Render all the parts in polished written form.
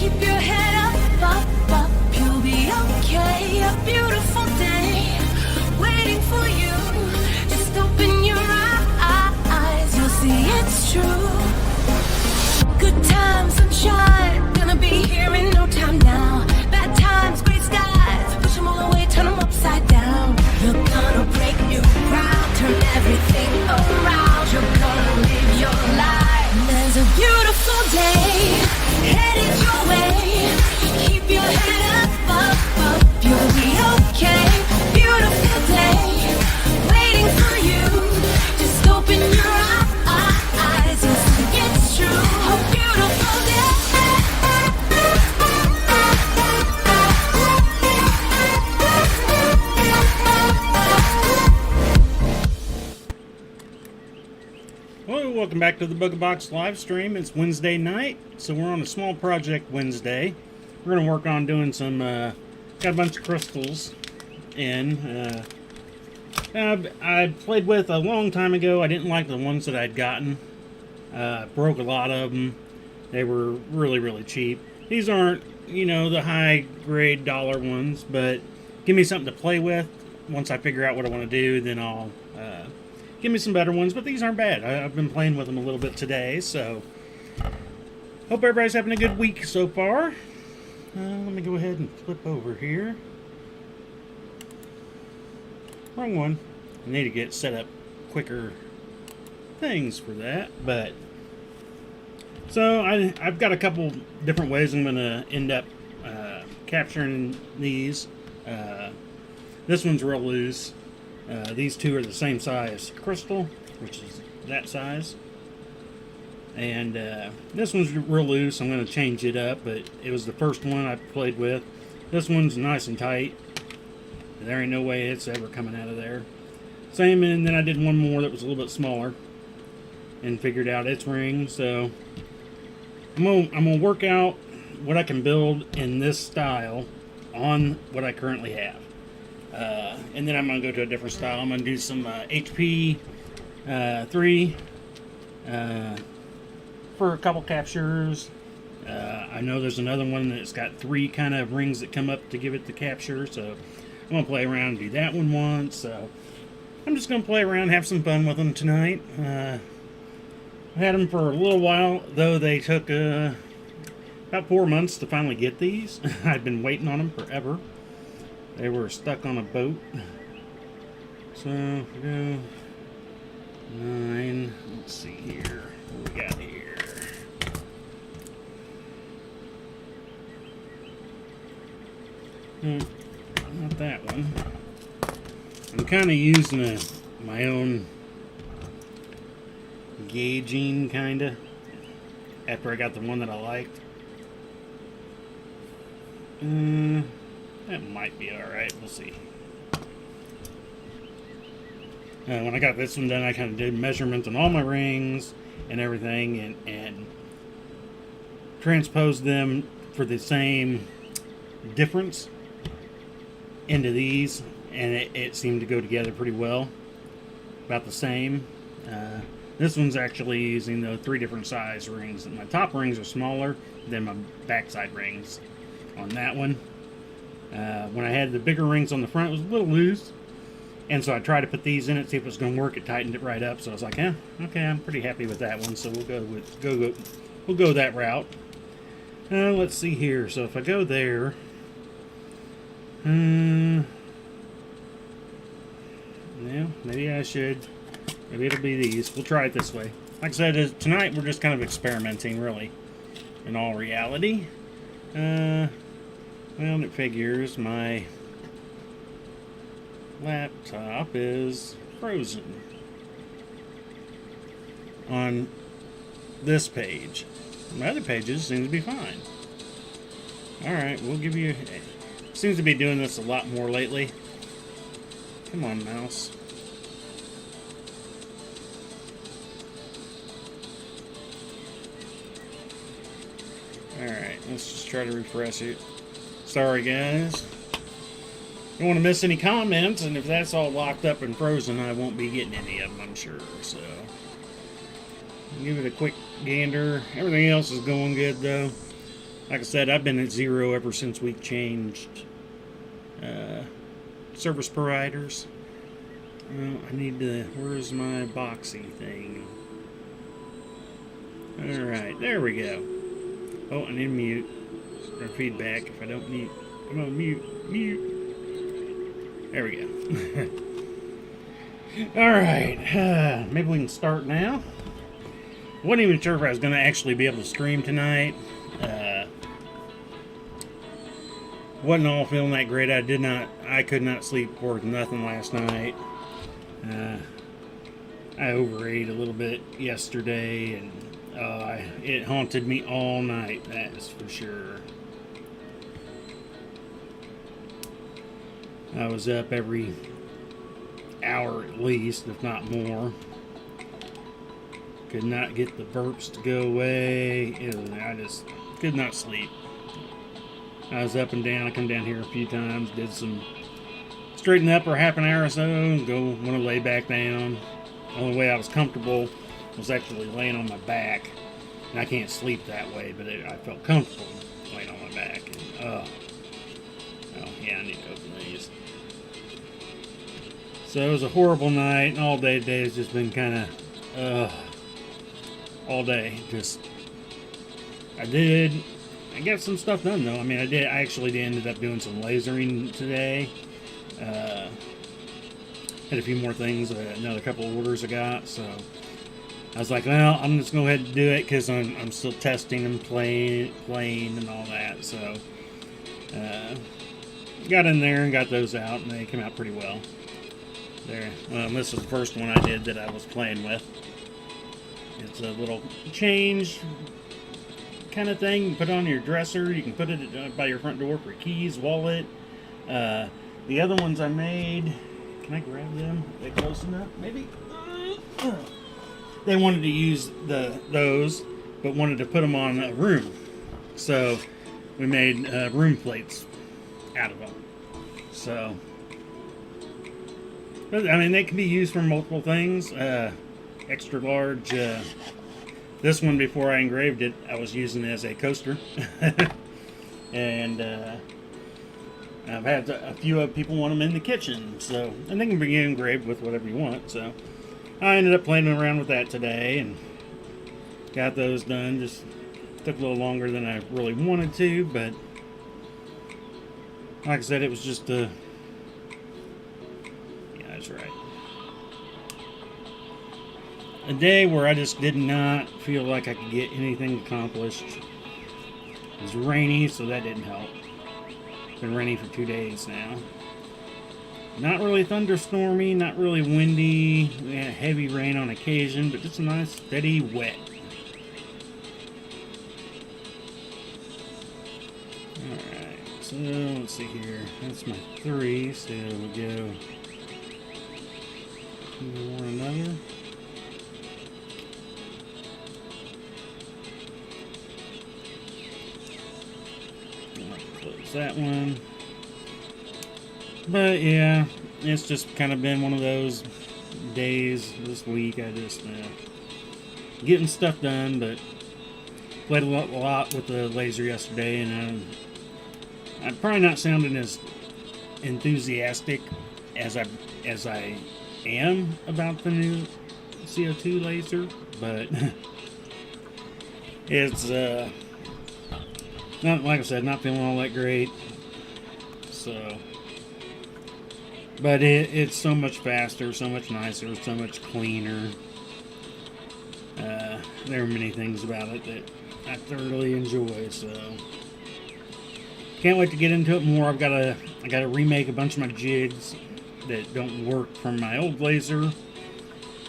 Keep your head up, you'll be okay. A beautiful day waiting for you. Just open your eyes, you'll see it's true. Good times, sunshine, gonna be here in no time now. Bad times, gray skies, push them all away, turn them upside down. You're gonna break new ground, turn everything around. You're gonna live your life. There's a beautiful day headed your way. Keep your head up, you'll be okay. Beautiful day waiting for you. Just open your eyes, you'll see it's true. A beautiful day. Hello, welcome back to the Booga Box live stream. It's Wednesday night, so we're on a small project Wednesday. We're going to work on doing some, got a bunch of crystals in. I played with a long time ago. I didn't like the ones that I'd gotten. Broke a lot of them. They were really, really cheap. These aren't, you know, the high grade dollar ones, but give me something to play with. Once I figure out what I want to do, then I'll give me some better ones, but these aren't bad. I've been playing with them a little bit today, so hope everybody's having a good week so far. Let me go ahead and flip over here. Wrong one. I need to get set up quicker things for that, but so I've got a couple different ways I'm going to end up capturing these. This one's real loose. These two are the same size crystal, which is that size. And this one's real loose. I'm going to change it up, but it was the first one I played with. This one's nice and tight. There ain't no way it's ever coming out of there. Same, and then I did one more that was a little bit smaller and figured out its ring. So I'm gonna work out what I can build in this style on what I currently have. And then I'm going to go to a different style. I'm going to do some HP 3 for a couple captures. I know there's another one that's got 3 kind of rings that come up to give it the capture, so I'm going to play around and do that one once. So I'm just going to play around, have some fun with them tonight. I had them for a little while, though they took about 4 months to finally get these. I'd been waiting on them forever. They were stuck on a boat. So, if we go 9, let's see here. What we got here? Not that one. I'm kind of using my own gauging, kind of, after I got the one that I liked. That might be alright. We'll see. When I got this one done, I kind of did measurements on all my rings and everything, and transposed them for the same difference into these, and it seemed to go together pretty well. About the same. This one's actually using the 3 different size rings. My top rings are smaller than my backside rings on that one. When I had the bigger rings on the front, it was a little loose, and so I tried to put these in it, see if it was going to work. It tightened it right up, so I was like, okay, I'm pretty happy with that one. So we'll go that route. Let's see here. So if I go there, yeah, maybe I should. Maybe it'll be these. We'll try it this way. Like I said, tonight we're just kind of experimenting, really, in all reality. Well, it figures my laptop is frozen on this page. My other pages seem to be fine. Alright, we'll give you... Seems to be doing this a lot more lately. Come on, mouse. Alright, let's just try to refresh it. Sorry, guys. Don't want to miss any comments, and if that's all locked up and frozen, I won't be getting any of them, I'm sure. So, give it a quick gander. Everything else is going good, though. Like I said, I've been at 0 ever since we changed service providers. I need to. Where's my boxy thing? Alright, there we go. Oh, I need to mute. Or feedback if I don't mute. Come on, mute. There we go. Alright, maybe we can start now. Wasn't even sure if I was going to actually be able to stream tonight. Wasn't all feeling that great. I could not sleep worth nothing last night. I overate a little bit yesterday, and it haunted me all night, that is for sure. I was up every hour at least, if not more. Could not get the burps to go away. I just could not sleep. I was up and down. I come down here a few times, did some straighten up for half an hour or so, and want to lay back down. The only way I was comfortable was actually laying on my back. And I can't sleep that way, but I felt comfortable laying on my back. And, oh yeah, I need to open these. So it was a horrible night, and all day today has just been kind of, all day. I got some stuff done though. I mean, I actually ended up doing some lasering today. Had a few more things, another couple of orders I got, so I was like, well, I'm just going to go ahead and do it because I'm still testing and playing and all that. So got in there and got those out, and they came out pretty well. There. This is the first one I did that I was playing with. It's a little change kind of thing. You put it on your dresser. You can put it by your front door for keys, wallet. The other ones I made, can I grab them? Are they close enough? Maybe. They wanted to use those, but wanted to put them on a room. So we made room plates out of them. So, but, I mean, they can be used for multiple things. Extra large. This one, before I engraved it, I was using it as a coaster. And I've had a few other people want them in the kitchen. So, and they can be engraved with whatever you want. So I ended up playing around with that today and got those done. Just took a little longer than I really wanted to, but like I said, it was just yeah, that's right. A day where I just did not feel like I could get anything accomplished. It was rainy, so that didn't help. It's been raining for 2 days now. Not really thunderstormy, not really windy. We had heavy rain on occasion, but just a nice steady wet. Alright, so let's see here. That's my 3, so we'll go another. Close that one. But yeah, it's just kind of been one of those days this week. I just getting stuff done, but played a lot with the laser yesterday, and I'm probably not sounding as enthusiastic as I am about the new CO2 laser, but it's not, like I said, not feeling all that great. So, but it's so much faster, so much nicer, so much cleaner. There are many things about it that I thoroughly enjoy. So, can't wait to get into it more. I gotta remake a bunch of my jigs that don't work from my old laser,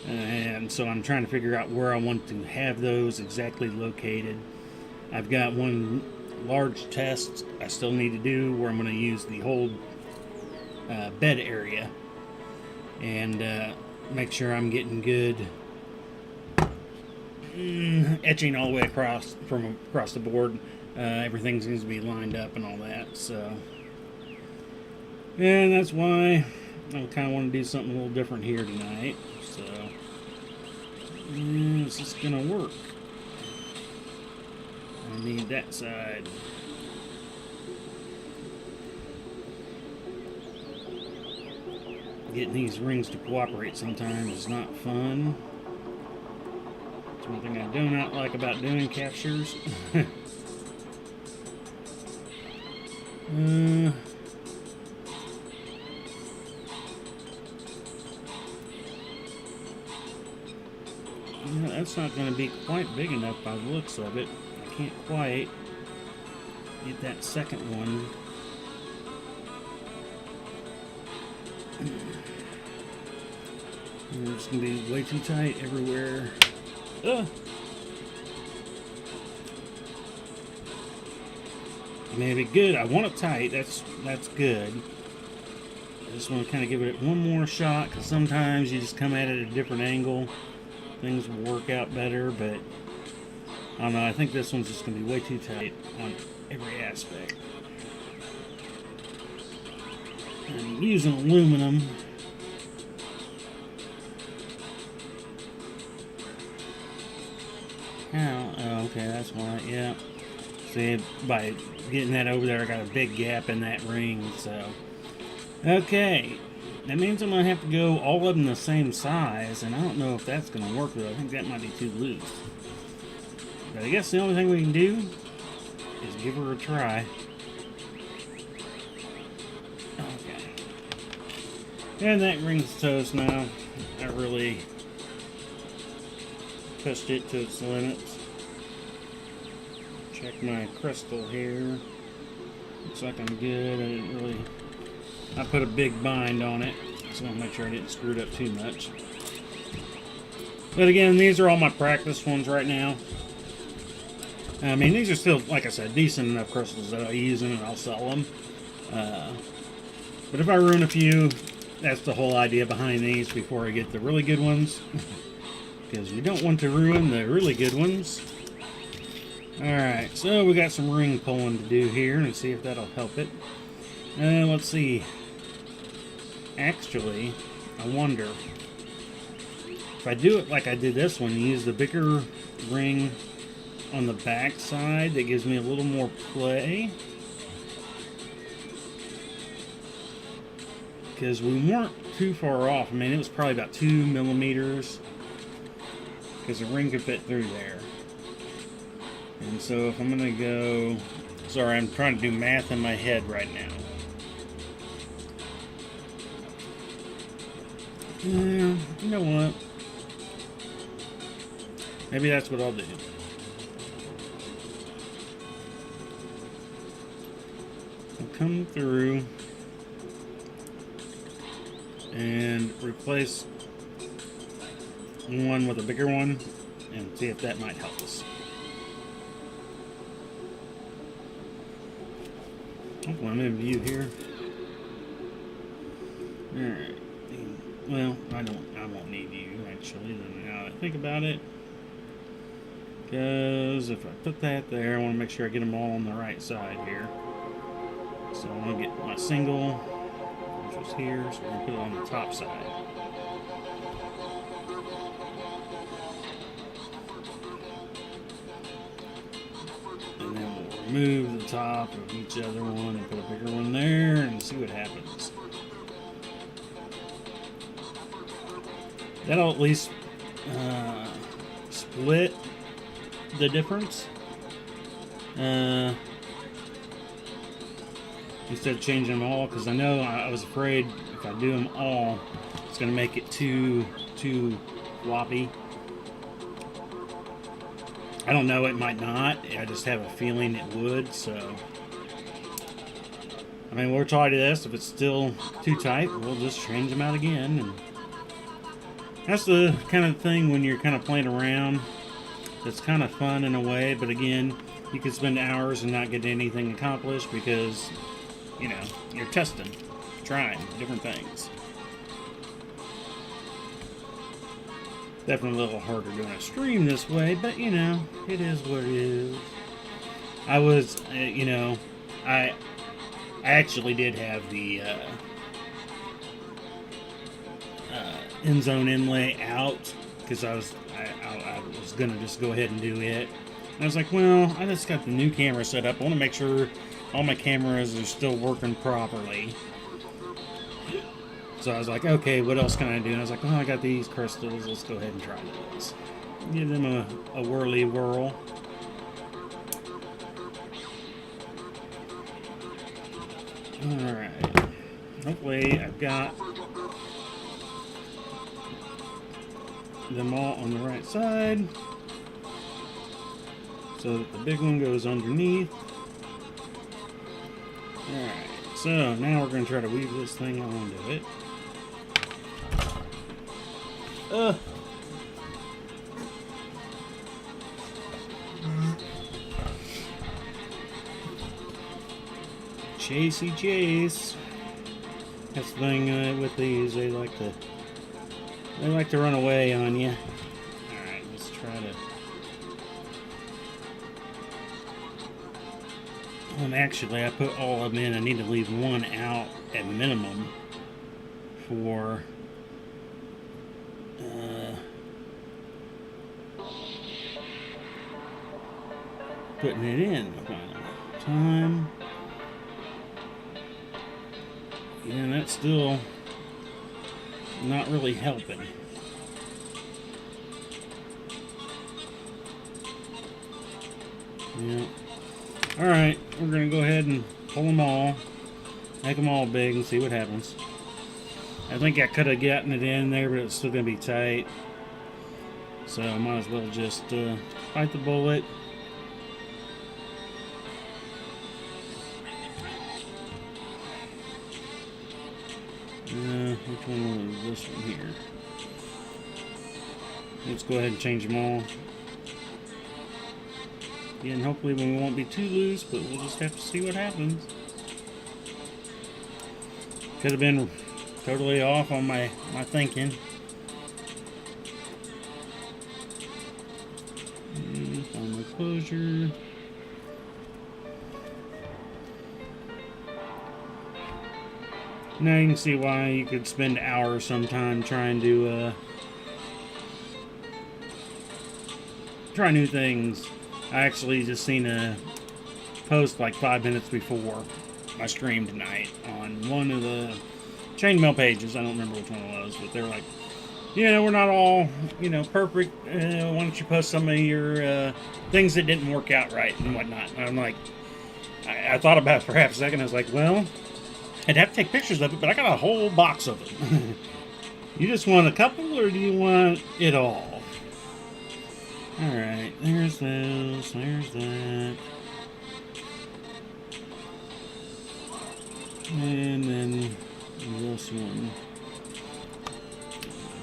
and so I'm trying to figure out where I want to have those exactly located. I've got one large test I still need to do where I'm going to use the whole bed area and make sure I'm getting good etching all the way across the board. Everything seems to be lined up and all that. So, and that's why I kind of want to do something a little different here tonight. So, is this gonna work? I need that side. Getting these rings to cooperate sometimes is not fun. It's one thing I do not like about doing captures. That's not going to be quite big enough by the looks of it. I can't quite get that second one. It's going to be way too tight everywhere. Maybe good. I want it tight. That's good. I just want to kind of give it one more shot, because sometimes you just come at it at a different angle. Things will work out better, but I don't know. I think this one's just going to be way too tight on every aspect. I'm using aluminum. How? Oh, okay, that's why. Yeah. See, by getting that over there, I got a big gap in that ring. So, okay. That means I'm going to have to go all of them the same size, and I don't know if that's going to work, though. I think that might be too loose. But I guess the only thing we can do is give her a try. Okay. And that ring's toast now. I really pushed it to its limits. Check my crystal here. Looks like I'm good. I put a big bind on it, so I want to make sure I didn't screw it up too much. But again, these are all my practice ones right now. I mean, these are still, like I said, decent enough crystals that I'll use them and I'll sell them. But if I ruin a few, that's the whole idea behind these before I get the really good ones. Because we don't want to ruin the really good ones. Alright, so we got some ring pulling to do here, and see if that'll help it. Let's see. Actually, I wonder if I do it like I did this one, use the bigger ring on the back side, that gives me a little more play. Because we weren't too far off. I mean, it was probably about 2 millimeters. Because the ring could fit through there. And so if I'm going to go... Sorry, I'm trying to do math in my head right now. You know what? Maybe that's what I'll do. I'll come through and replace one with a bigger one and see if that might help us. Hopefully I'm in view here. Alright. Well, I won't need you actually, then now that I think about it. Because if I put that there, I want to make sure I get them all on the right side here. So I'm going to get my single, which was here, so we're going to put it on the top side. And then we'll remove the top of each other one and put a bigger one there and see what happens. That'll at least split the difference. Instead of changing them all, because I know I was afraid if I do them all, it's going to make it too floppy. I don't know, it might not. I just have a feeling it would, so... I mean, we'll try this. If it's still too tight, we'll just change them out again. And that's the kind of thing when you're kind of playing around. It's kind of fun in a way, but again, you can spend hours and not get anything accomplished because, you know, you're testing, trying different things. Definitely a little harder doing a stream this way, but you know, it is what it is. I was, you know, I actually did have the end zone inlay out because I was gonna just go ahead and do it, And I was like, well, I just got the new camera set up. I want to make sure all my cameras are still working properly. So I was like, okay, what else can I do? And I was like, oh, I got these crystals. Let's go ahead and try those. Give them a whirly whirl. Alright. Hopefully I've got them all on the right side, so that the big one goes underneath. Alright, so now we're going to try to weave this thing onto it. Chasey chase. That's the thing with these, they like to run away on you. Alright, let's try to... And actually, I put all of them in. I need to leave one out at minimum for putting it in. Time. Yeah, that's still not really helping. Yeah. Alright, we're going to go ahead and pull them all. Make them all big and see what happens. I think I could have gotten it in there, but it's still going to be tight. So I might as well just bite the bullet. Which one was this one here? Let's go ahead and change them all. Again, hopefully we won't be too loose, but we'll just have to see what happens. Could have been totally off on my thinking. Find my closure. Now you can see why you could spend hours sometime trying to try new things. I actually just seen a post like 5 minutes before my stream tonight on one of the chainmail pages. I don't remember which one it was, but they're like, yeah, we're not all, perfect. Why don't you post some of your things that didn't work out right and whatnot? And I'm like, I thought about it for half a second. I was like, well, I'd have to take pictures of it, but I got a whole box of it. You just want a couple, or do you want it all? Alright, there's those, there's that. And then this one.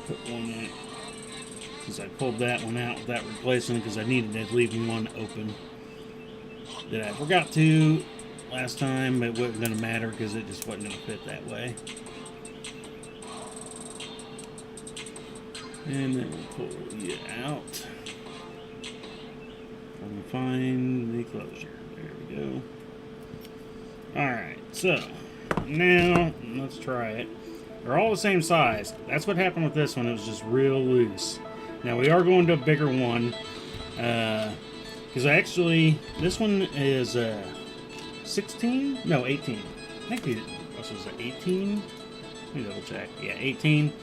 Put one in. Because I pulled that one out without replacing it because I needed to leave one open. That I forgot to last time, but it wasn't going to matter because it just wasn't going to fit that way. And then we'll pull you out. I'm going to find the closure. There we go. Alright, so now let's try it. They're all the same size. That's what happened with this one. It was just real loose. Now we are going to a bigger one. Because actually, this one is 16? No, 18. I think this was 18. Let me double check. Yeah, 18.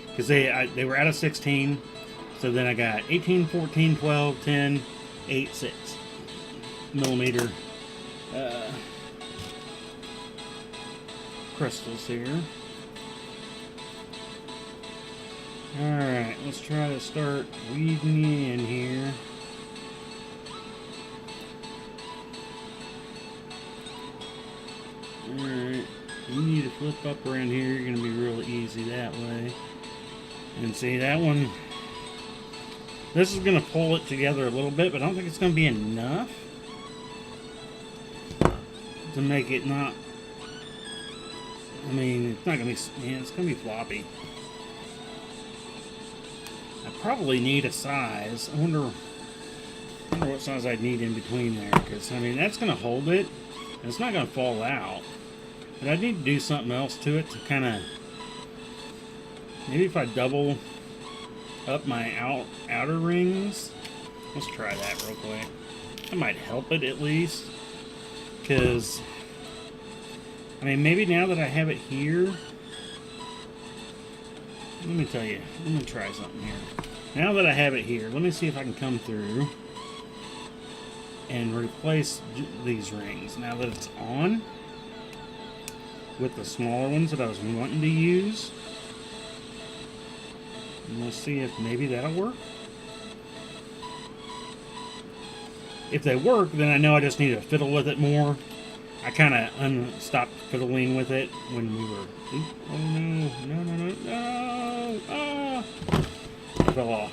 Because they were out of 16. So then I got 18, 14, 12, 10, 8, 6 millimeter crystals here. Alright, let's try to start weaving you in here. Alright, you need to flip up around here. You're going to be real easy that way. And see, that one, this is going to pull it together a little bit, but I don't think it's going to be enough to make it not, I mean, it's not going to be, yeah, it's going to be floppy. I probably need a size. I wonder what size I'd need in between there, because, I mean, that's going to hold it, and it's not going to fall out. But I need to do something else to it to kind of, maybe if I double up my outer rings. Let's try that real quick. That might help it at least. Because, I mean, maybe now that I have it here, let me tell you, let me try something here. Now that I have it here, let me see if I can come through and replace these rings. Now that it's on with the smaller ones that I was wanting to use. And we'll see if maybe that'll work. If they work, then I know I just need to fiddle with it more. I kind of stopped fiddling with it when we were... Oh no, no, no, no, no! Ah! It fell off.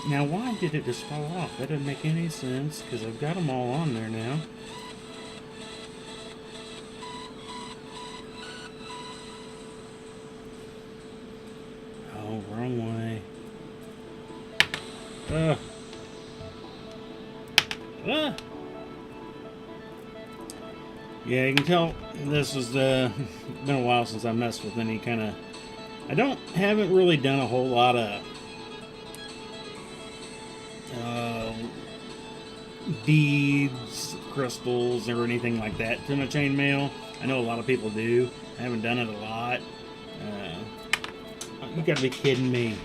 Now why did it just fall off? That doesn't make any sense, because I've got them all on there now. Oh, wrong way. Yeah, you can tell this is been a while since I messed with any kind of... haven't really done a whole lot of beads, crystals, or anything like that to my chainmail. I know a lot of people do. I haven't done it a lot. You gotta be kidding me.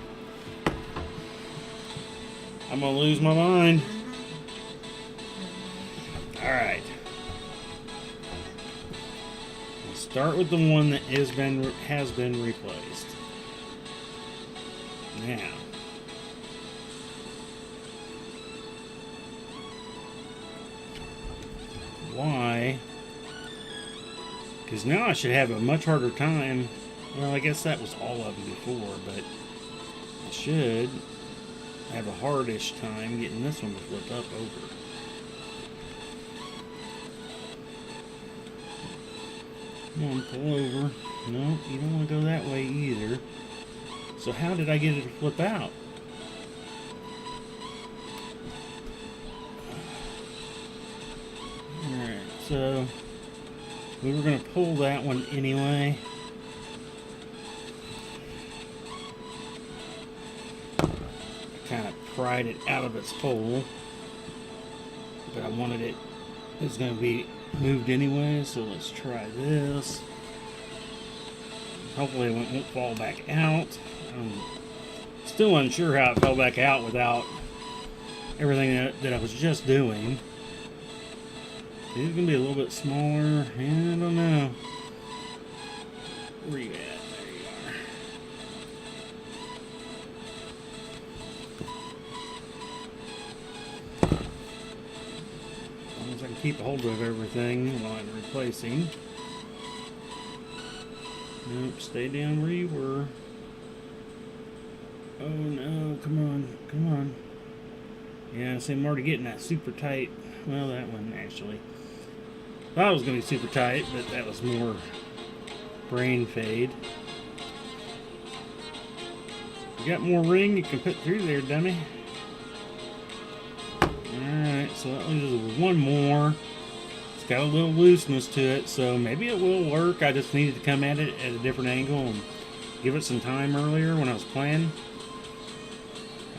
I'm gonna lose my mind. Alright. We'll start with the one that has been replaced. Now. Why? Because now I should have a much harder time. Well, I guess that was all of them before, but I should have a hardish time getting this one to flip up over. Come on, pull over. No, you don't want to go that way either. So how did I get it to flip out? Alright, so we were going to pull that one anyway. Kind of pried it out of its hole, but I wanted it going to be moved anyway, so let's try this. Hopefully it won't fall back out. I'm still unsure how it fell back out without everything that I was just doing. It's going to be a little bit smaller. I don't know. Where you at? I can keep a hold of everything while I'm replacing. Nope, stay down where you were. Oh no, come on, come on. Yeah, see, I'm already getting that super tight. Well, that one actually. Thought it was going to be super tight, but that was more brain fade. You got more ring you can put through there, dummy. Alright, so that leaves one more. It's got a little looseness to it, so maybe it will work. I just needed to come at it at a different angle and give it some time earlier when I was playing.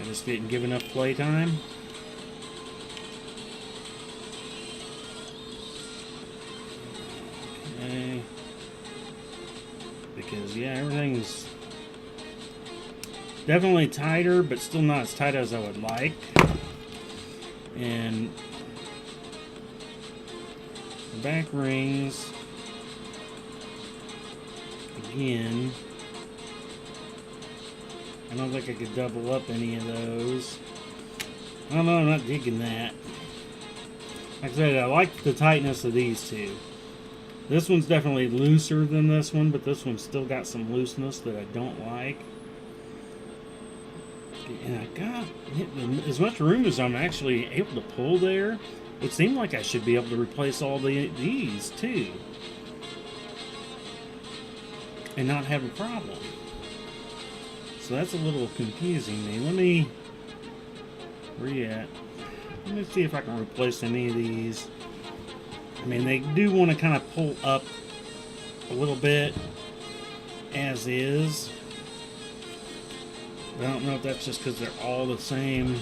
I just didn't give enough play time. Okay. Because, yeah, everything's definitely tighter, but still not as tight as I would like. And the back rings, again, I don't think I could double up any of those. I don't know, I'm not digging that. Like I said, I like the tightness of these two. This one's definitely looser than this one, but this one's still got some looseness that I don't like. And I got as much room as I'm actually able to pull there. It seemed like I should be able to replace all these too, and not have a problem. So that's a little confusing me. Where you at? Let me see if I can replace any of these. I mean, they do want to kind of pull up a little bit as is. I don't know if that's just because they're all the same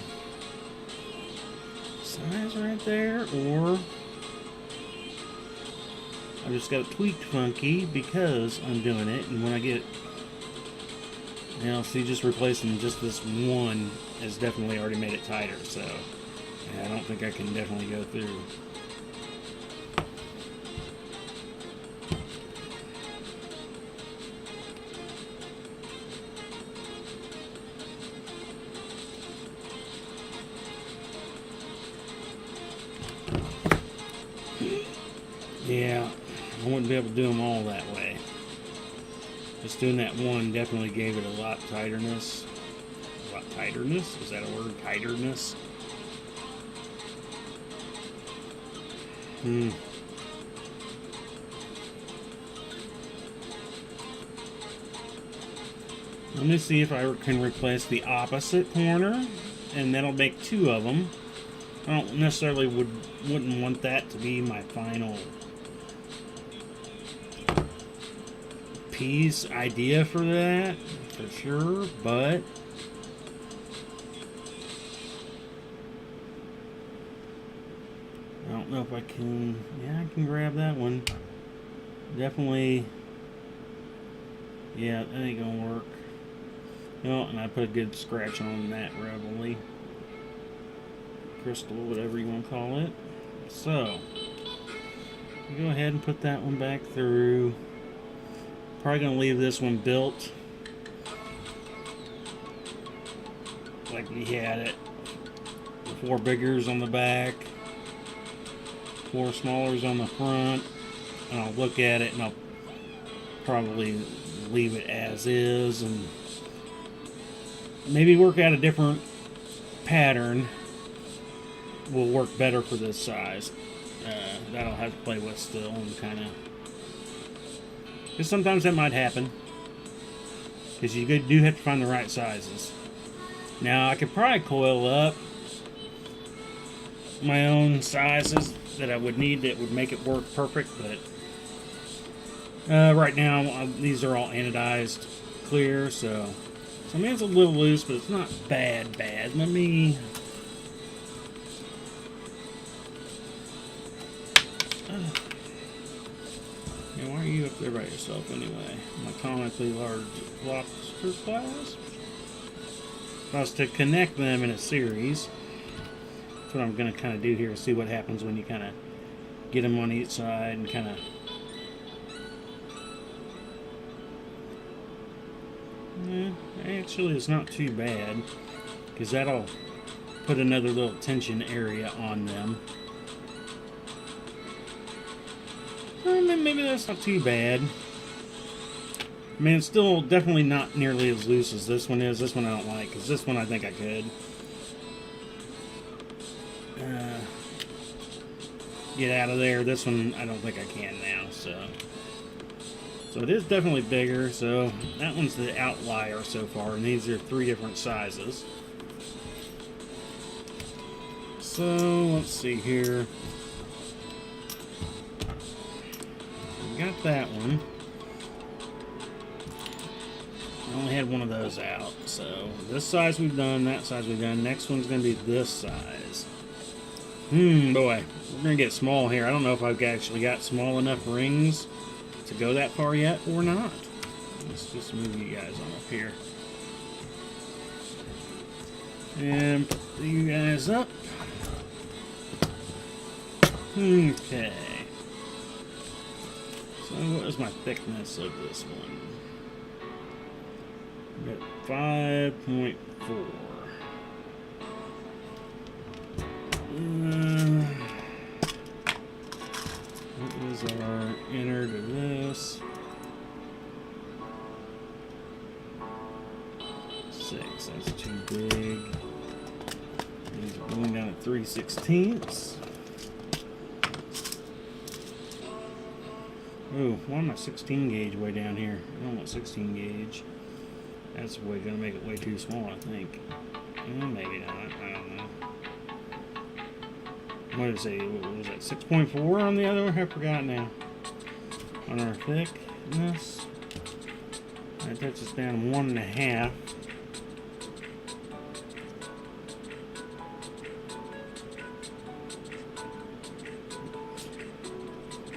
eyes right there, or I just got it tweaked funky because I'm doing it, and when I get, you know, see, just replacing just this one has definitely already made it tighter, so yeah, I don't think I can definitely go through. Yeah, I wouldn't be able to do them all that way. Just doing that one definitely gave it a lot tighterness. A lot tighterness? Is that a word? Tighterness? Let me see if I can replace the opposite corner, and that'll make two of them. I don't necessarily wouldn't want that to be my final piece idea for that, for sure, but I don't know if I can. Yeah, I can grab that one. Definitely. Yeah, that ain't gonna work. No, and I put a good scratch on that Reveille crystal, whatever you want to call it. So, go ahead and put that one back through. Probably gonna leave this one built like we had it. 4 biggers on the back, 4 smallers on the front, and I'll look at it and I'll probably leave it as is and maybe work out a different pattern will work better for this size. That I'll have to play with still and kind of, because sometimes that might happen, because you do have to find the right sizes. Now I could probably coil up my own sizes that I would need that would make it work perfect, but right now these are all anodized clear, so I mean it's a little loose, but it's not bad. Let me yeah, why are you up there by yourself anyway? My comically large lobster class. If I was to connect them in a series, that's what I'm going to kind of do here, see what happens when you kind of get them on each side and kind of. Actually, it's not too bad, because that'll put another little tension area on them. Maybe that's not too bad. I mean, it's still definitely not nearly as loose as this one is. This one I don't like, because this one I think I could get out of there. This one I don't think I can now, so it is definitely bigger. So that one's the outlier so far, and these are 3 different sizes. So let's see here. Got that one. I only had one of those out. So this size we've done, that size we've done. Next one's going to be this size. Boy, we're going to get small here. I don't know if I've actually got small enough rings to go that far yet or not. Let's just move you guys on up here. And put you guys up. Okay. So what is my thickness of this one? We got 5.4. What is our inner to this? 6. That's too big. These are going down at 3/16. Ooh, why am I 16 gauge way down here? I don't want 16 gauge. That's going to make it way too small, I think. Maybe not. I don't know. What did it say? What was that? 6.4 on the other one? I forgot now. On our thickness. That touches down 1.5.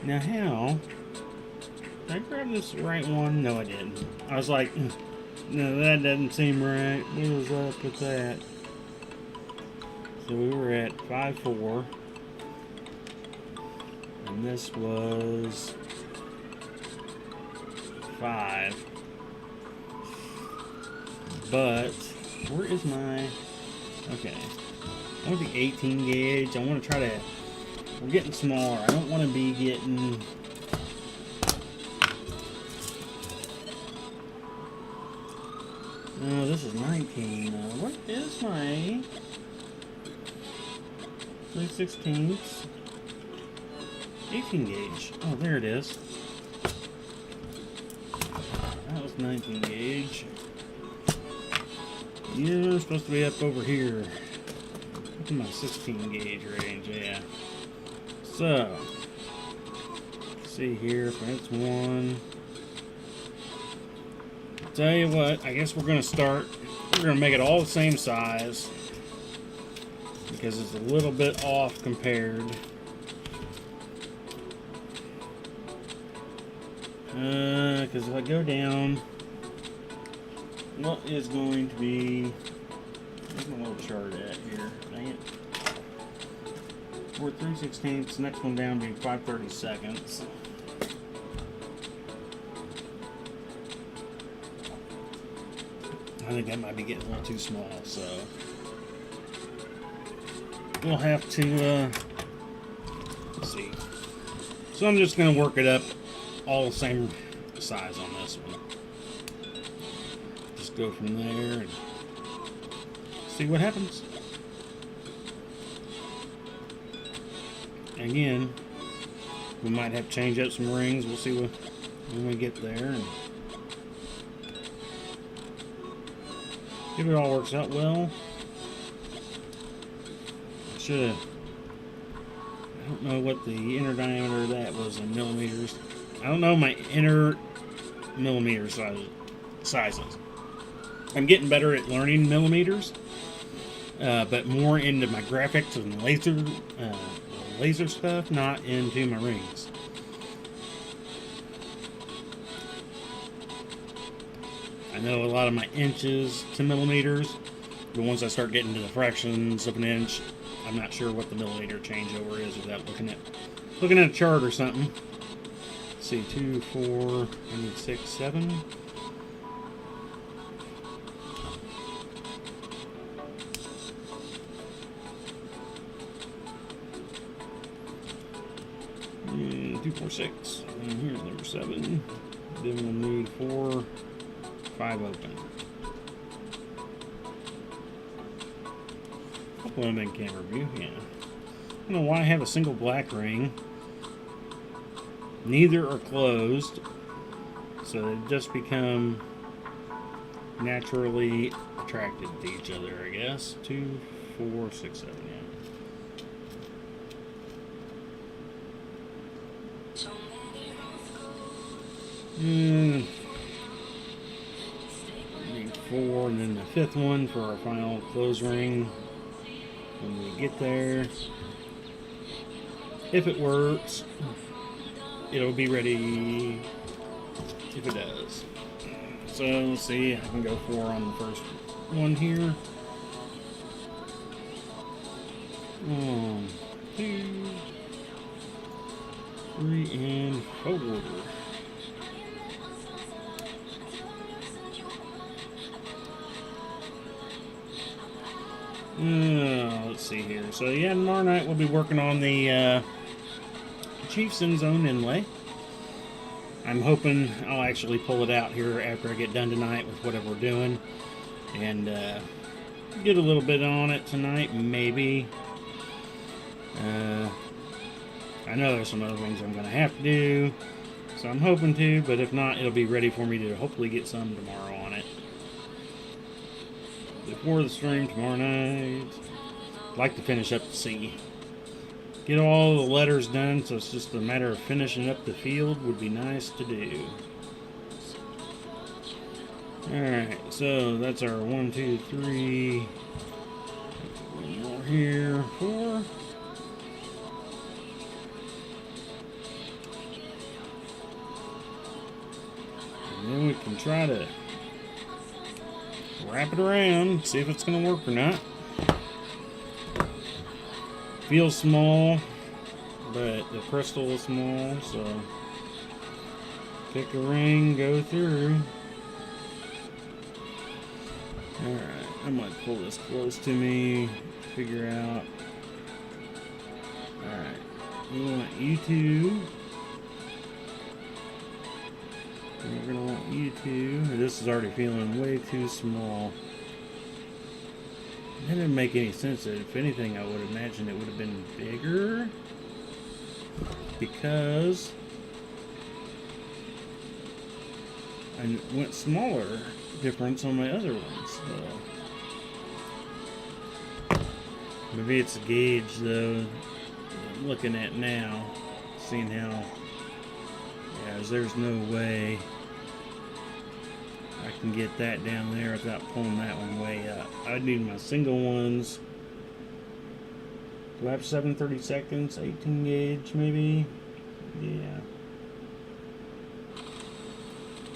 Now how? Did I grab this right one? No, I didn't. I was like, no, that doesn't seem right. What was up with that? So we were at 5-4. And this was 5. But, where is my... Okay. I want the 18 gauge. I want to try to... We're getting smaller. I don't want to be getting... No, this is 19. What is my 3/16? 18 gauge. Oh, there it is. That was 19 gauge. Yeah, it's supposed to be up over here. Look at my 16 gauge range, yeah. So, let's see here if that's one. Tell you what, I guess we're going to make it all the same size because it's a little bit off compared. Because if I go down, what is going to be, where's my little chart at here? Dang it. We're 3/16, next one down being 5/32. I think that might be getting a little too small, so we'll have to, let's see. So I'm just going to work it up all the same size on this one. Just go from there and see what happens. Again, we might have to change up some rings. We'll see when we get there. And if it all works out well, I should have. I don't know what the inner diameter of that was in millimeters. I don't know my inner millimeter sizes. I'm getting better at learning millimeters, but more into my graphics and laser stuff, not into my rings. I know a lot of my inches to millimeters, but once I start getting to the fractions of an inch, I'm not sure what the millimeter changeover is without looking at a chart or something. Let's see, 2, 4, I need 6, 7. And 2, 4, 6. And here's number 7. Then we'll need 4, 5 open. Hopefully I'm in camera view, yeah. I don't know why I have a single black ring. Neither are closed, so they just become naturally attracted to each other, I guess. 2, 4, 6, 7, yeah. Need 4, and then the 5th one for our final close ring when we get there. If it works, it'll be ready if it does. So let's see, I can go 4 on the first one here. 1, 2, 3, and 4. Let's see here. So yeah, tomorrow night we'll be working on the Chiefs end zone inlay. I'm hoping I'll actually pull it out here after I get done tonight with whatever we're doing, and get a little bit on it tonight, maybe. I know there's some other things I'm going to have to do, so I'm hoping to, but if not, it'll be ready for me to hopefully get some tomorrow on it. Before the stream tomorrow night, I'd like to finish up the C. Get all the letters done, so it's just a matter of finishing up the field would be nice to do. Alright, so that's our 1, 2, 3. One more here, 4. can try to wrap it around, see if it's going to work or not. Feels small, but the crystal is small, so pick a ring, go through. Alright, I might pull this close to me, figure out. Alright, we want you two. And we're going to want you two. This is already feeling way too small. That didn't make any sense. If anything, I would imagine it would have been bigger. Because I went smaller difference on my other ones. So maybe it's a gauge though. I'm looking at now, seeing how. Yeah, there's no way I can get that down there without pulling that one way up. I need my single ones. Do I have 7/32, 18 gauge maybe? Yeah.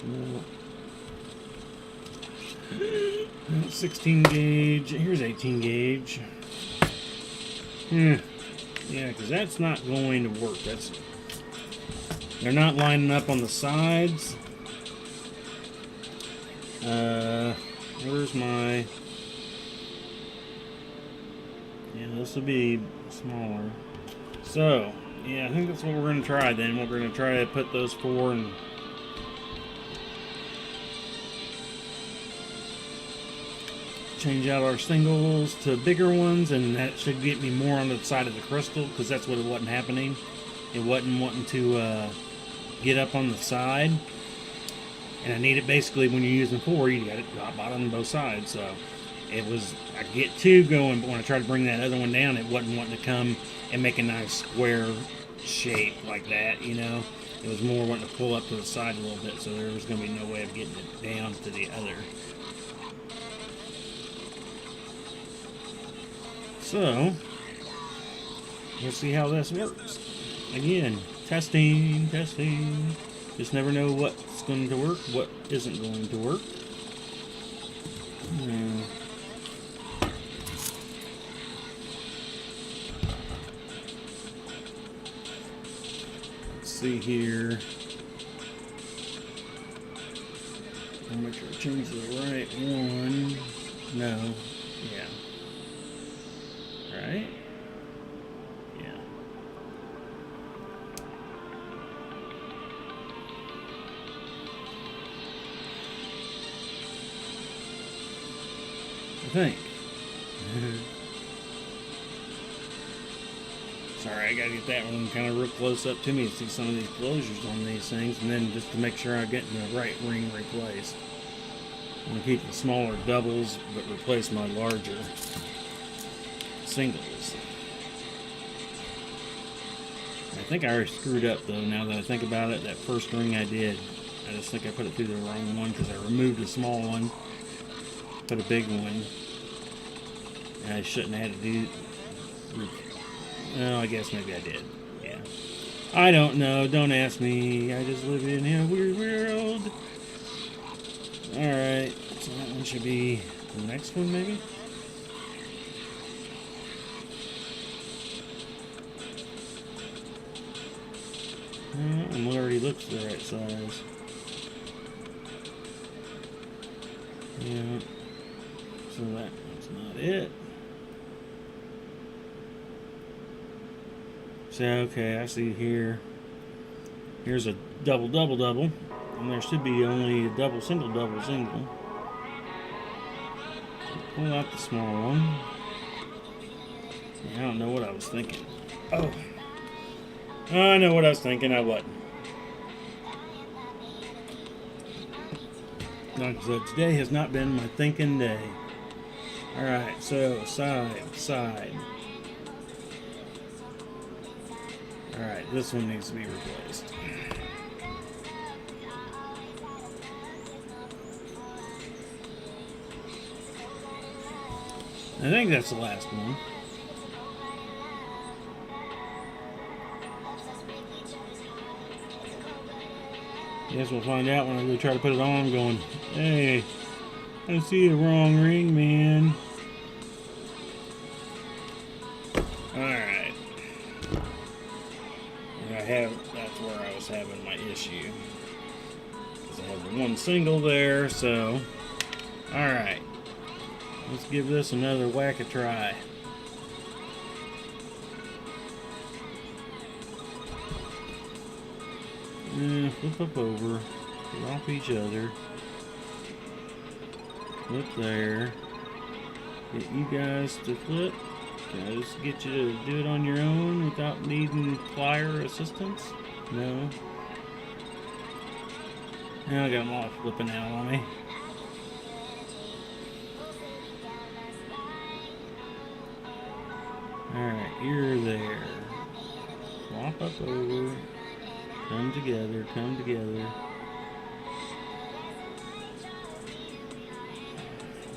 No. 16 gauge. Here's 18 gauge. Yeah, because that's not going to work. They're not lining up on the sides. Where's my... Yeah, this will be smaller. So, yeah, I think that's what we're going to try then. We're going to try to put those four and change out our singles to bigger ones, and that should get me more on the side of the crystal, because that's what it wasn't happening. It wasn't wanting to get up on the side. And I need it basically when you're using four, you got it top, bottom, on both sides. So it was, I get two going, but when I tried to bring that other one down, it wasn't wanting to come and make a nice square shape like that, you know. It was more wanting to pull up to the side a little bit, so there was going to be no way of getting it down to the other. So, let's see how this works. Again, testing. Just never know what's going to work, what isn't going to work. Let's see here. I'll make sure I change the right one. No. Yeah. Right? Yeah. I think. Sorry, I gotta get that one kind of real close up to me to see some of these closures on these things, and then just to make sure I get the right ring replaced. I'm gonna keep the smaller doubles, but replace my larger singles. I think I already screwed up though, now that I think about it. That first ring I did, I just think I put it through the wrong one because I removed a small one, put a big one, and I shouldn't have had to do. Well, I guess maybe I did. Yeah. I don't know. Don't ask me. I just live in a weird world. Alright. So that one should be the next one, maybe? It already looks the right size. Yeah. So that's not it. So, okay, I see here. Here's a double, and there should be only a double, single. Pull out the small one. I don't know what I was thinking. Oh, I know what I was thinking. I wasn't. Like I said, today has not been my thinking day. All right, so side. Alright, this one needs to be replaced. I think that's the last one. Guess we'll find out when I go try to put it on. I'm going, hey, I see the wrong ring, man. Alright. That's where I was having my issue. Because I have the one single there, so. Alright. Let's give this another whack a try. Flip up over. Drop each other. Flip there. Get you guys to flip. Can I just get you to do it on your own without needing plier assistance? No. Now I got them all flipping out on me. Alright, you're there. Flop up over. Come together, come together.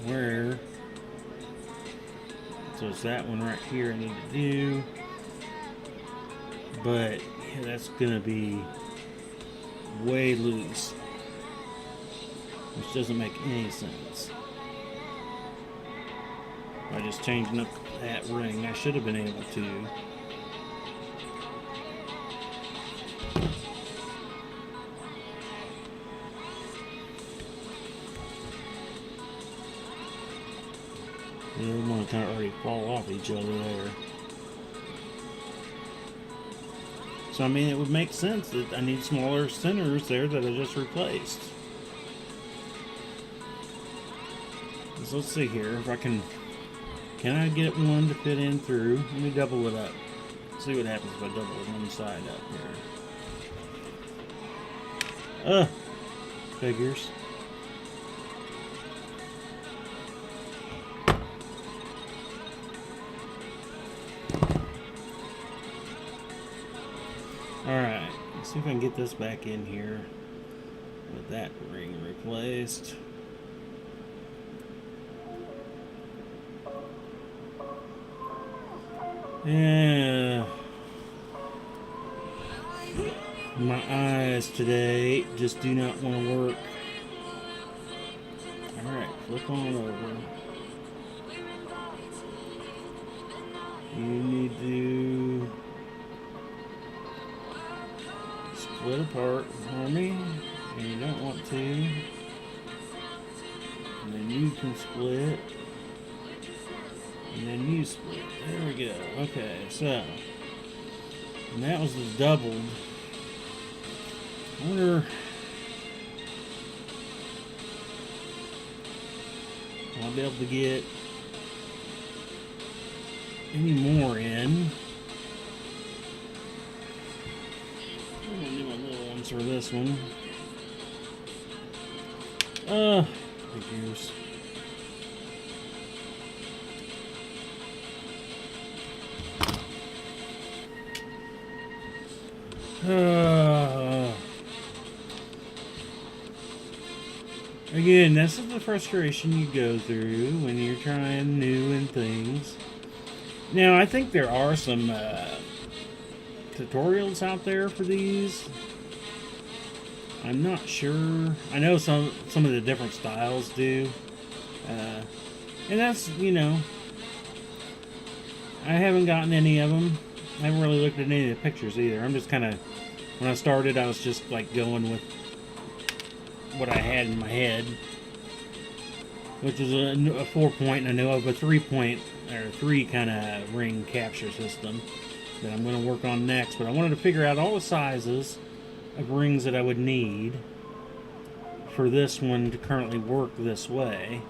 Where? So it's that one right here I need to do. But yeah, that's gonna be way loose. Which doesn't make any sense. By just changing up that ring, I should have been able to. They want to kind of already fall off each other there. So I mean, it would make sense that I need smaller centers there that I just replaced. So let's see here if I can I get one to fit in through? Let me double it up. See what happens if I double it one side up here. Figures. Alright, let's see if I can get this back in here with that ring replaced. Yeah. My eyes today just do not want to work. Alright, flip on over. You need to split apart for me, and you don't want to. And then you can split. And then you split. There we go. Okay, so. And that was the doubled. I wonder. I'll be able to get any more in. I'm gonna do my little ones for this one. Figures. Again, this is the frustration you go through when you're trying new things. Now, I think there are some tutorials out there for these. I'm not sure. I know some of the different styles do. And that's, you know, I haven't gotten any of them. I haven't really looked at any of the pictures either. I'm just kind of, when I started, I was just like going with what I had in my head, which is a 4-point, and I know of a 3-point or 3 kind of ring capture system that I'm going to work on next. But I wanted to figure out all the sizes of rings that I would need for this one to currently work this way,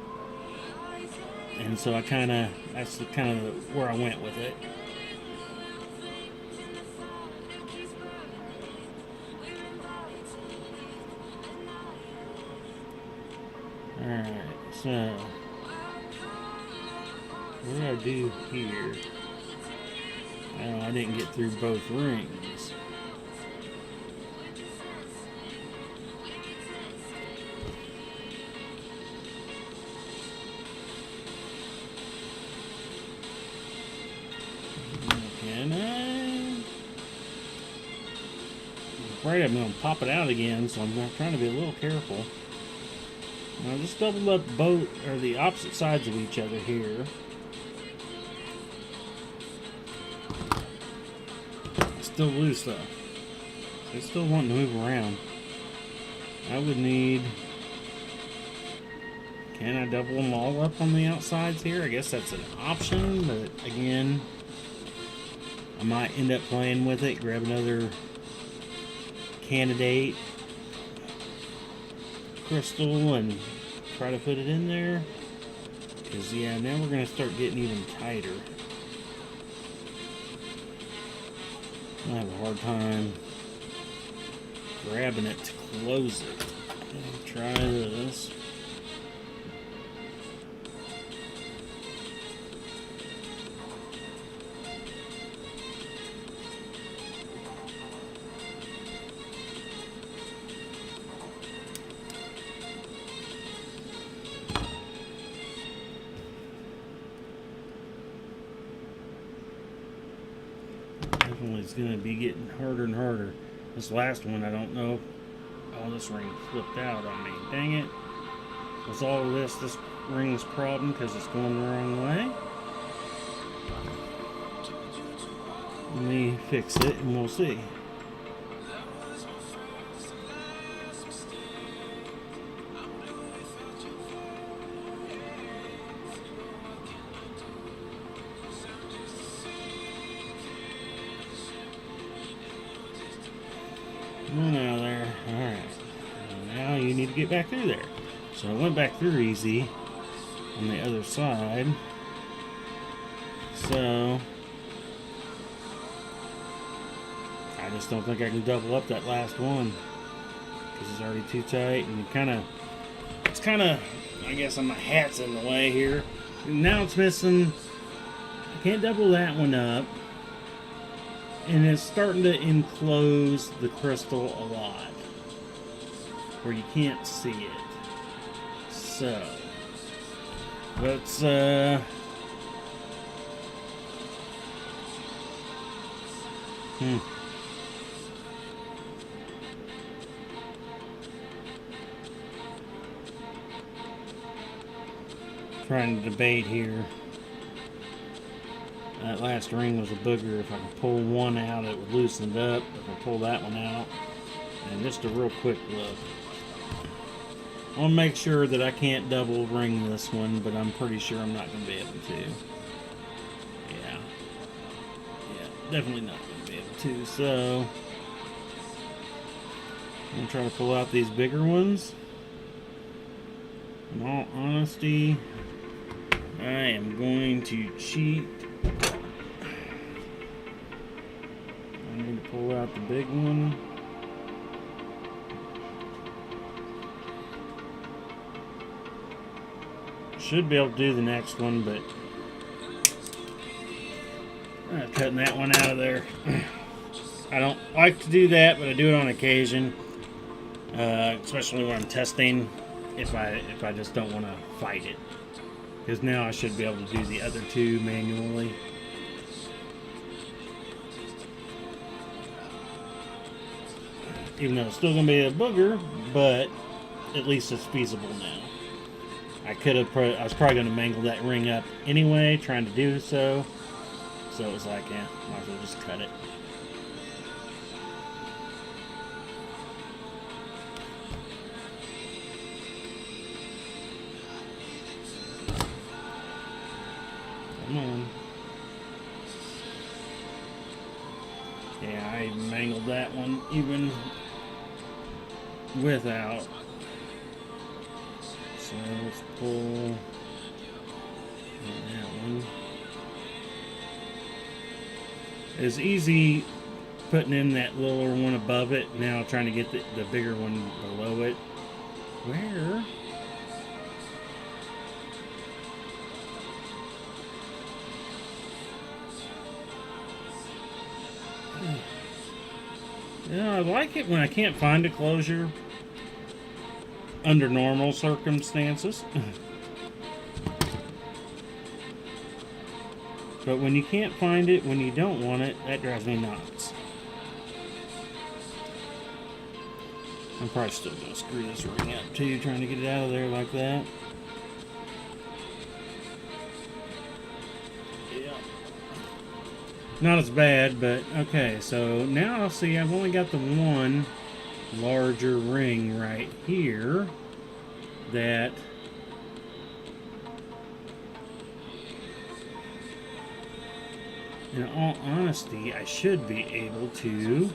and so that's kind of where I went with it. Alright, so what did I do here? Oh, I didn't get through both rings. Can I? afraid I'm going to pop it out again, so I'm trying to be a little careful. Now just double up both, or the opposite sides of each other here. It's still loose though. It's still wanting to move around. I would need... Can I double them all up on the outsides here? I guess that's an option, but again, I might end up playing with it, grab another candidate crystal and try to put it in there. Because, yeah, now we're going to start getting even tighter. I have a hard time grabbing it to close it. Try this. It's going to be getting harder and harder. This last one, I don't know. Oh, this ring flipped out on me. Dang it. Was all of this ring's problem because it's going the wrong way? Let me fix it and we'll see. Come on out of there. Alright. Now you need to get back through there. So I went back through easy on the other side. So I just don't think I can double up that last one because it's already too tight, and it's kind of, I guess my hat's in the way here. Now it's missing. I can't double that one up. And it's starting to enclose the crystal a lot, where you can't see it. So, let's, Trying to debate here. That last ring was a booger. If I could pull one out, it would loosen it up. If I pull that one out, and just a real quick look. I want to make sure that I can't double ring this one, but I'm pretty sure I'm not going to be able to. Yeah, definitely not going to be able to. So, I'm going to try to pull out these bigger ones. In all honesty, I am going to cheat. I need to pull out the big one. Should be able to do the next one, but I'm cutting that one out of there. I don't like to do that, but I do it on occasion, especially when I'm testing. If I just don't want to fight it, because now I should be able to do the other two manually. Even though it's still going to be a booger, but at least it's feasible now. I was probably going to mangle that ring up anyway, trying to do so. So it was like, yeah, might as well just cut it. Come on. Yeah, I mangled that one even without. So let's pull that one. It's easy putting in that littler one above it. Now trying to get the bigger one below it. Where? Yeah, I like it when I can't find a closure under normal circumstances. But when you can't find it, when you don't want it, that drives me nuts. I'm probably still going to screw this ring up too, trying to get it out of there like that. Yeah. Not as bad, but okay, so now I'll see I've only got the one larger ring right here that in all honesty I should be able to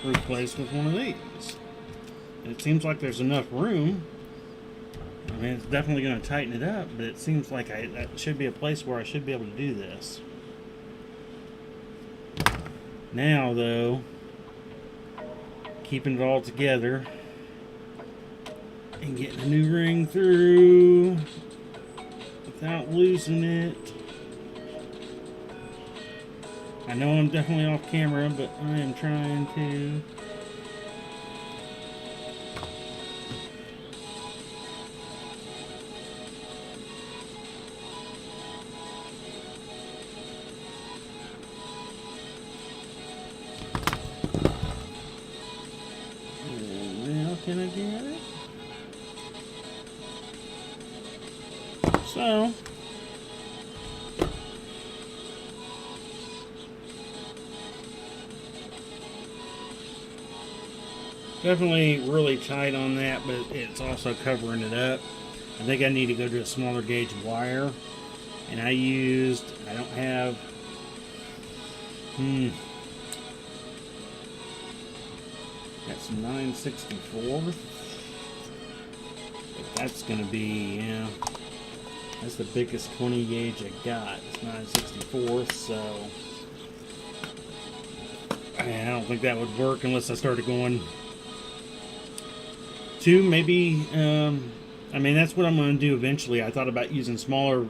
replace with one of these. And it seems like there's enough room. I mean, it's definitely going to tighten it up, but it seems like that should be a place where I should be able to do this. Now, though, keeping it all together and getting a new ring through without losing it. I know I'm definitely off camera, but I am trying to. Now, can I get it? So. Definitely really tight on that, but it's also covering it up. I think I need to go to a smaller gauge wire. And I don't have, that's 9/64. But that's going to be, yeah, that's the biggest 20 gauge I got. It's 9/64, so I don't think that would work unless I started going to maybe, I mean, that's what I'm going to do eventually. I thought about using smaller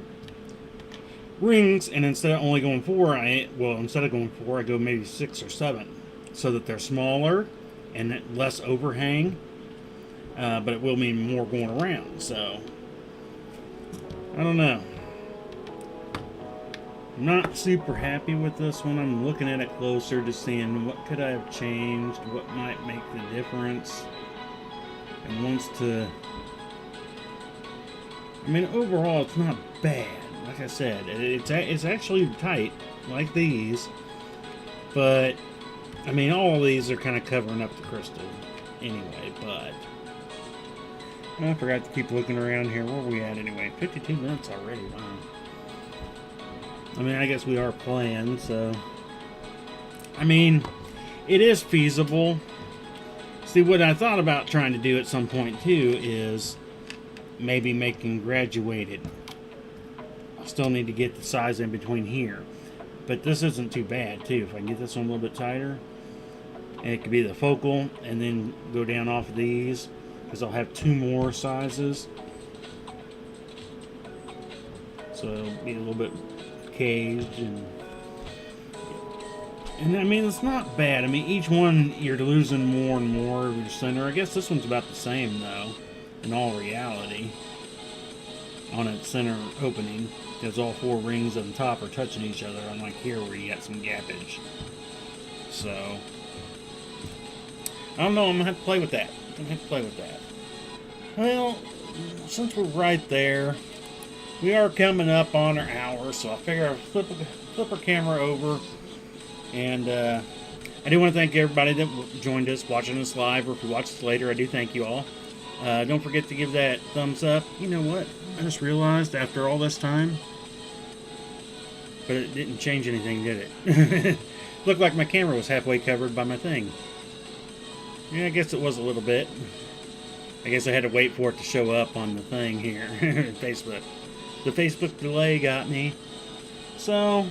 rings, and instead of only going 4, instead of going 4, I go maybe 6 or 7, so that they're smaller and less overhang, but it will mean more going around, so I don't know. I'm not super happy with this one. I'm looking at it closer, just seeing what could I have changed, what might make the difference, and wants to, I mean, overall it's not bad. Like I said, it's actually tight, like these, but I mean, all of these are kind of covering up the crystal anyway. But I forgot to keep looking around here. Where are we at anyway? 52 minutes already. Wow. I mean, I guess we are playing, so I mean, it is feasible. See, what I thought about trying to do at some point too is maybe making graduated. Still need to get the size in between here, but this isn't too bad too. If I can get this one a little bit tighter, and it could be the focal and then go down off of these, because I'll have 2 more sizes, so it'll be a little bit caged, and I mean, it's not bad. I mean, each one you're losing more and more of your center. I guess this one's about the same though in all reality on its center opening, because all 4 rings on the top are touching each other, unlike here where you got some gappage. So I don't know, I'm gonna have to play with that. Well, since we're right there, we are coming up on our hour, so I figure I'll flip our camera over, and I do want to thank everybody that joined us, watching us live, or if you watch this later, I do thank you all. Don't forget to give that thumbs up. You know what? I just realized after all this time, but it didn't change anything, did it? Looked like my camera was halfway covered by my thing. Yeah, I guess it was a little bit. I guess I had to wait for it to show up on the thing here. Facebook. The Facebook delay got me. So,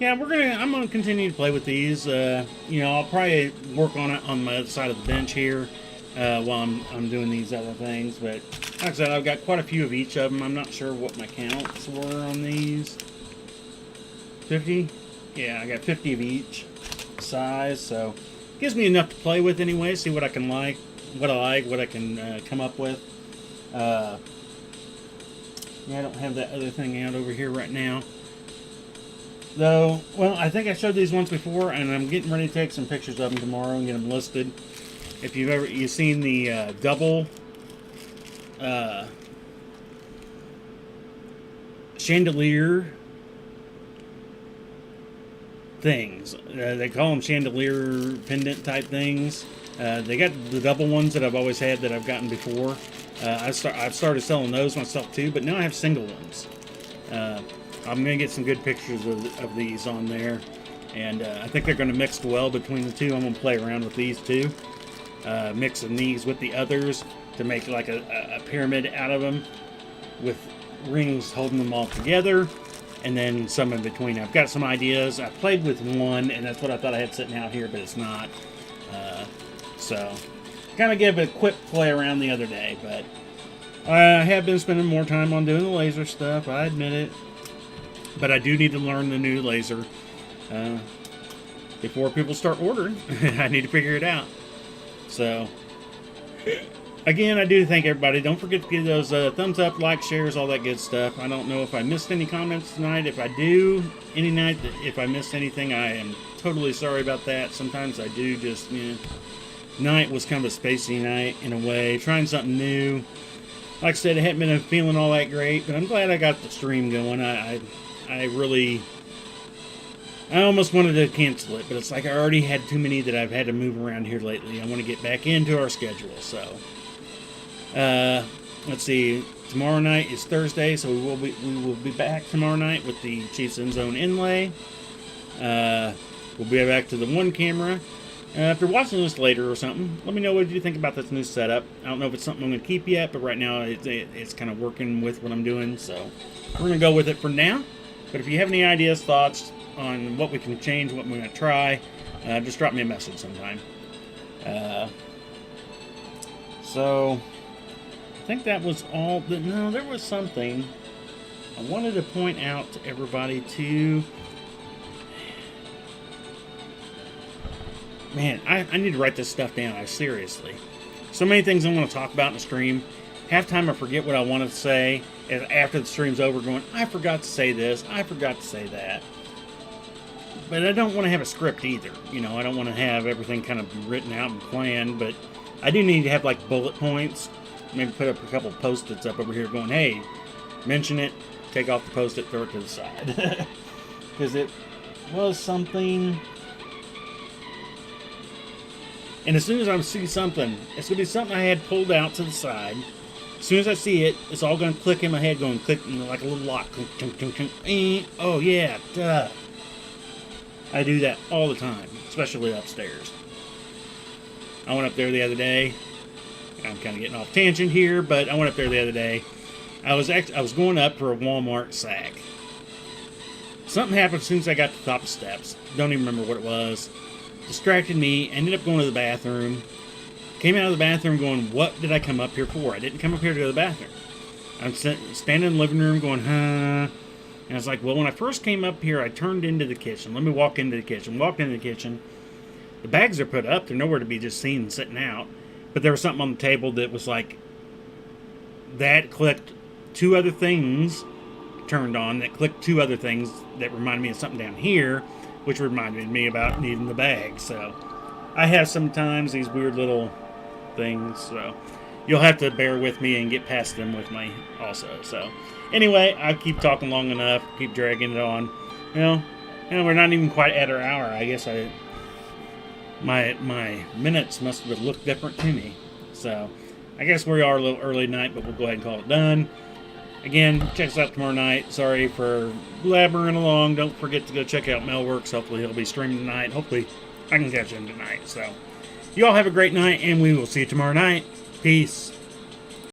yeah, I'm gonna continue to play with these. I'll probably work on it on my other side of the bench here while I'm doing these other things. But like I said, I've got quite a few of each of them. I'm not sure what my counts were on these. 50? Yeah, I got 50 of each size, so it gives me enough to play with anyway. See what I can like, what I can come up with. Yeah, I don't have that other thing out over here right now. Though, well, I think I showed these once before, and I'm getting ready to take some pictures of them tomorrow and get them listed. If you've seen the double chandelier things, they call them chandelier pendant type things. They got the double ones that I've always had that I've gotten before. I've started selling those myself too, but now I have single ones. I'm going to get some good pictures of these on there, and I think they're going to mix well between the two. I'm going to play around with these two, mixing these with the others to make like a pyramid out of them with rings holding them all together, and then some in between. I've got some ideas. I played with one, and that's what I thought I had sitting out here, but it's not. So, kind of gave it a quick play around the other day, but I have been spending more time on doing the laser stuff, I admit it. But I do need to learn the new laser before people start ordering. I need to figure it out. So, again, I do thank everybody. Don't forget to give those thumbs up, likes, shares, all that good stuff. I don't know if I missed any comments tonight. If I do, any night, if I missed anything, I am totally sorry about that. Sometimes I do just, night was kind of a spacey night in a way, trying something new. Like I said, it hadn't been feeling all that great, but I'm glad I got the stream going. I almost wanted to cancel it, but it's like I already had too many that I've had to move around here lately. I want to get back into our schedule, so let's see. Tomorrow night is Thursday, so we will be back tomorrow night with the Chiefs End Zone inlay. We'll be back to the one camera. If you're watching this later or something, let me know what you think about this new setup. I don't know if it's something I'm going to keep yet, but right now it's kind of working with what I'm doing, so we're going to go with it for now. But if you have any ideas, thoughts on what we can change, what we're going to try, just drop me a message sometime. So, I think that was all. No, there was something I wanted to point out to everybody too. Man, I need to write this stuff down. Seriously. So many things I want to talk about in the stream. Half time I forget what I want to say. And after the stream's over going, I forgot to say this. I forgot to say that. But I don't want to have a script either. I don't want to have everything kind of written out and planned. But I do need to have like bullet points. Maybe put up a couple Post-its up over here going, hey, mention it. Take off the Post-it, throw it to the side. Because it was something... And as soon as I see something, it's going to be something I had pulled out to the side. As soon as I see it, it's all going to click in my head, going click like a little lock. Oh, yeah, duh. I do that all the time, especially upstairs. I went up there the other day. I'm kind of getting off tangent here, but I went up there the other day. I was going up for a Walmart sack. Something happened as soon as I got to the top of the steps. Don't even remember what it was. Distracted me, ended up going to the bathroom. Came out of the bathroom going, what did I come up here for? I didn't come up here to go to the bathroom. I'm standing in the living room going, huh? And I was like, well, when I first came up here, I turned into the kitchen. Let me walk into the kitchen. Walked into the kitchen. The bags are put up. They're nowhere to be just seen sitting out. But there was something on the table that was like, that clicked two other things turned on, that clicked two other things that reminded me of something down here, which reminded me about needing the bag. So I have sometimes these weird little things, so you'll have to bear with me and get past them with me also. So anyway, I keep talking long enough, keep dragging it on. We're not even quite at our hour. I guess my minutes must have looked different to me. So I guess we are a little early tonight, but we'll go ahead and call it done. Again, check us out tomorrow night. Sorry for blabbering along. Don't forget to go check out Melworks. Hopefully he'll be streaming tonight. Hopefully I can catch him tonight. So you all have a great night, and we will see you tomorrow night. Peace.